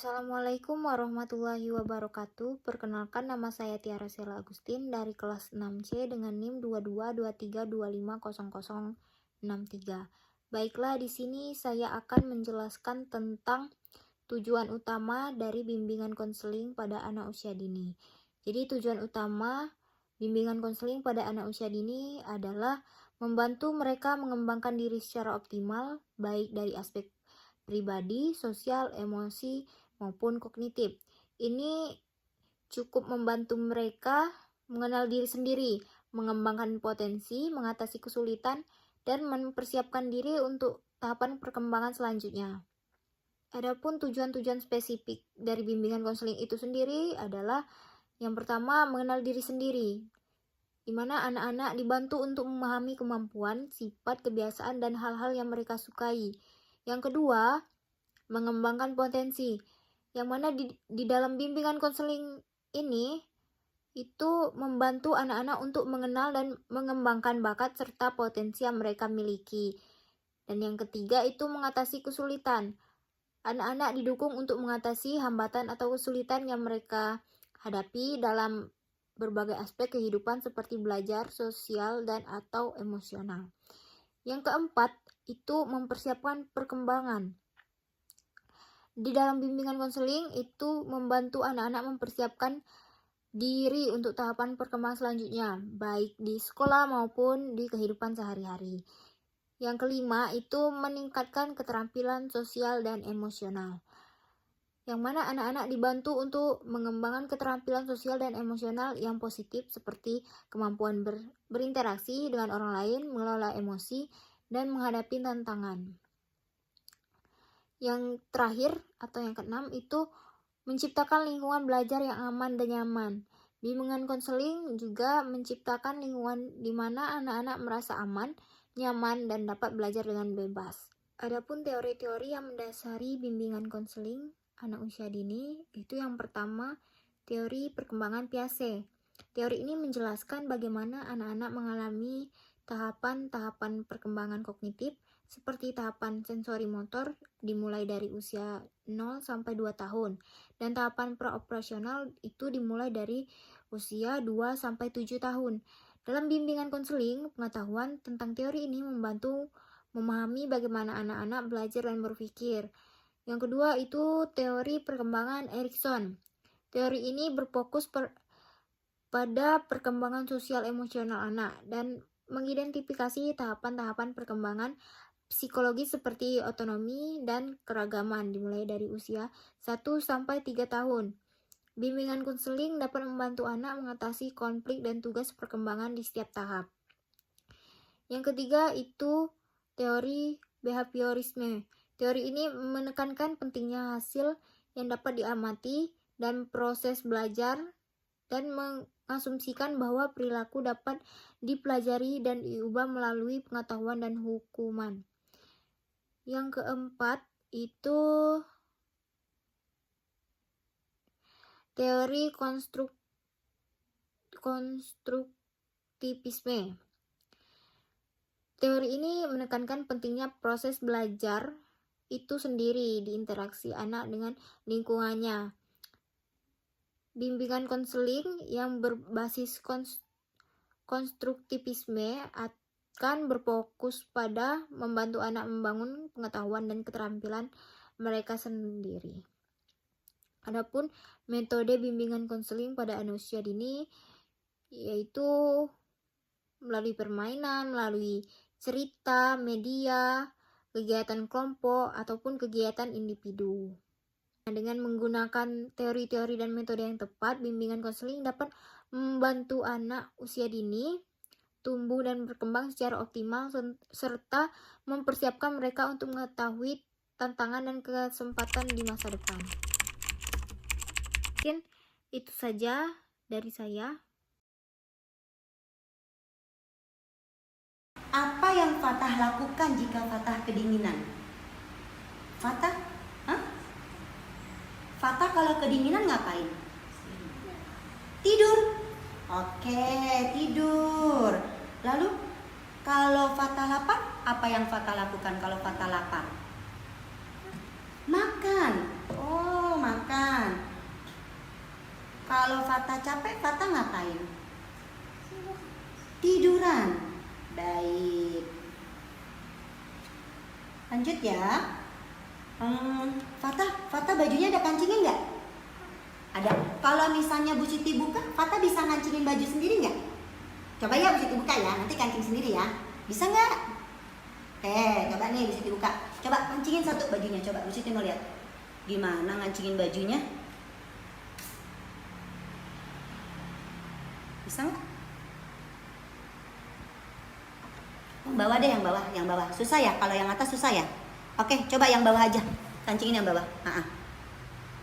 Assalamualaikum warahmatullahi wabarakatuh. Perkenalkan, nama saya Tiara Sela Agustin dari kelas 6C dengan NIM 2223250063. Baiklah, di sini saya akan menjelaskan tentang tujuan utama dari bimbingan konseling pada anak usia dini. Jadi tujuan utama bimbingan konseling pada anak usia dini adalah membantu mereka mengembangkan diri secara optimal, baik dari aspek pribadi, sosial, emosi, maupun kognitif. Ini cukup membantu mereka mengenal diri sendiri, mengembangkan potensi, mengatasi kesulitan, dan mempersiapkan diri untuk tahapan perkembangan selanjutnya. Adapun tujuan-tujuan spesifik dari bimbingan konseling itu sendiri adalah yang pertama, mengenal diri sendiri, di mana anak-anak dibantu untuk memahami kemampuan, sifat, kebiasaan, dan hal-hal yang mereka sukai. Yang kedua, mengembangkan potensi, yang mana di dalam bimbingan konseling ini itu membantu anak-anak untuk mengenal dan mengembangkan bakat serta potensi yang mereka miliki. Dan yang ketiga itu mengatasi kesulitan. Anak-anak didukung untuk mengatasi hambatan atau kesulitan yang mereka hadapi dalam berbagai aspek kehidupan seperti belajar, sosial, dan atau emosional. Yang keempat itu mempersiapkan perkembangan. Di dalam bimbingan konseling itu membantu anak-anak mempersiapkan diri untuk tahapan perkembangan selanjutnya, baik di sekolah maupun di kehidupan sehari-hari. Yang kelima itu meningkatkan keterampilan sosial dan emosional, yang mana anak-anak dibantu untuk mengembangkan keterampilan sosial dan emosional yang positif seperti kemampuan berinteraksi dengan orang lain, mengelola emosi, dan menghadapi tantangan. Yang terakhir atau yang keenam itu menciptakan lingkungan belajar yang aman dan nyaman. Bimbingan konseling juga menciptakan lingkungan di mana anak-anak merasa aman, nyaman, dan dapat belajar dengan bebas. Adapun teori-teori yang mendasari bimbingan konseling anak usia dini itu yang pertama, teori perkembangan Piaget. Teori ini menjelaskan bagaimana anak-anak mengalami tahapan-tahapan perkembangan kognitif seperti tahapan sensori motor dimulai dari usia 0 sampai 2 tahun dan tahapan praoperasional itu dimulai dari usia 2 sampai 7 tahun. Dalam bimbingan konseling, pengetahuan tentang teori ini membantu memahami bagaimana anak-anak belajar dan berpikir. Yang kedua itu teori perkembangan Erikson. Teori ini berfokus pada perkembangan sosial emosional anak dan mengidentifikasi tahapan-tahapan perkembangan psikologi seperti otonomi dan keragaman dimulai dari usia 1 sampai 3 tahun. Bimbingan konseling dapat membantu anak mengatasi konflik dan tugas perkembangan di setiap tahap. Yang ketiga itu teori behaviorisme. Teori ini menekankan pentingnya hasil yang dapat diamati dan proses belajar dan mengasumsikan bahwa perilaku dapat dipelajari dan diubah melalui pengetahuan dan hukuman. Yang keempat itu teori konstruktivisme. Teori ini menekankan pentingnya proses belajar itu sendiri di interaksi anak dengan lingkungannya. Bimbingan konseling yang berbasis konstruktivisme akan berfokus pada membantu anak membangun pengetahuan dan keterampilan mereka sendiri. Adapun metode bimbingan konseling pada anak usia dini yaitu melalui permainan, melalui cerita, media, kegiatan kelompok, ataupun kegiatan individu. Dengan menggunakan teori-teori dan metode yang tepat, bimbingan konseling dapat membantu anak usia dini tumbuh dan berkembang secara optimal serta mempersiapkan mereka untuk mengetahui tantangan dan kesempatan di masa depan. Mungkin itu saja dari saya. Apa yang Fatah lakukan jika Fatah kedinginan? Fatah? Fatah kalau kedinginan ngapain? Tidur. Oke, tidur. Lalu kalau Fatah lapar, apa yang Fatah lakukan kalau Fatah lapar? Makan. Oh, makan. Kalau Fata capek, Fata ngapain? Tiduran. Baik. Lanjut ya. Fata bajunya ada kancingnya nggak? Ada. Kalau misalnya Bu Siti buka, Fata bisa ngancingin baju sendiri nggak? Coba ya Bu Siti buka ya, nanti kancing sendiri ya. Bisa nggak? Coba nih Bu Siti buka. Coba kancingin satu bajunya, coba Bu Siti mau lihat. Gimana ngancingin bajunya? Bisa nggak? Yang bawah deh, yang bawah. Susah ya, kalau yang atas susah ya. Oke, coba yang bawah aja. Kancingin yang bawah.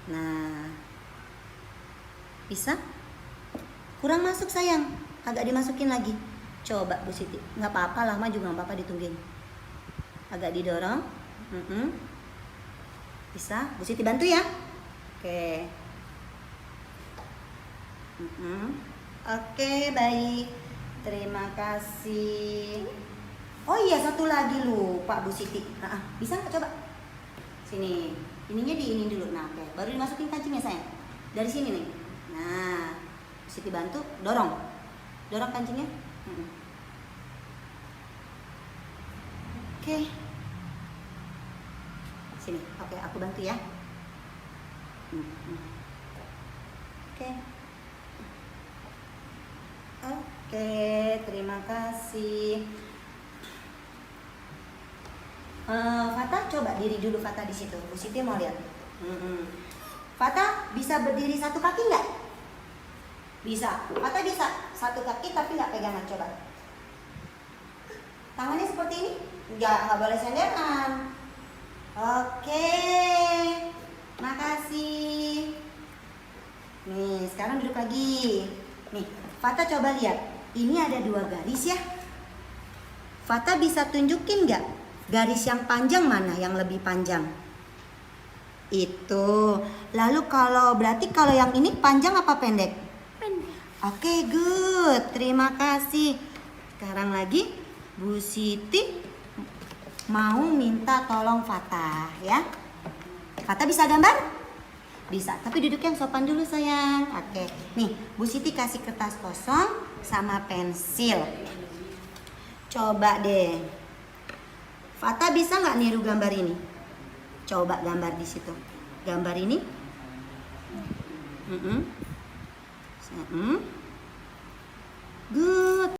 Nah, bisa? Kurang masuk sayang, agak dimasukin lagi. Coba Bu Siti, nggak apa-apa, lama juga nggak apa-apa, ditungguin. Agak didorong. Bisa? Bu Siti bantu ya. Oke. Oke, baik. Terima kasih. Oh iya, satu lagi lupa Bu Siti. Bisa nggak coba? Sini. Ininya diinin dulu. Nah, oke. Baru dimasukin kancingnya sayang. Dari sini nih. Nah, Bu Siti bantu, dorong. Dorong kancingnya. Oke. Sini. Oke, aku bantu ya. Oke. Oke, terima kasih. Fata coba diri dulu Fata di situ. Bu Siti mau lihat. Fata bisa berdiri satu kaki nggak? Bisa. Fata bisa satu kaki tapi nggak pegangan. Coba. Tangannya seperti ini? Nggak boleh senderan. Oke. Makasih. Nih, sekarang duduk lagi. Nih, Fata coba lihat. Ini ada 2 garis ya. Fata bisa tunjukin nggak? Garis yang panjang mana yang lebih panjang? Itu. Lalu berarti kalau yang ini panjang apa pendek? Pendek. Oke, good. Terima kasih. Sekarang lagi Bu Siti mau minta tolong Fata ya. Fata bisa gambar? Bisa, tapi duduk yang sopan dulu sayang. Oke. Nih, Bu Siti kasih kertas kosong sama pensil. Coba deh. Fata bisa nggak niru gambar ini? Coba gambar di situ. Gambar ini. Good.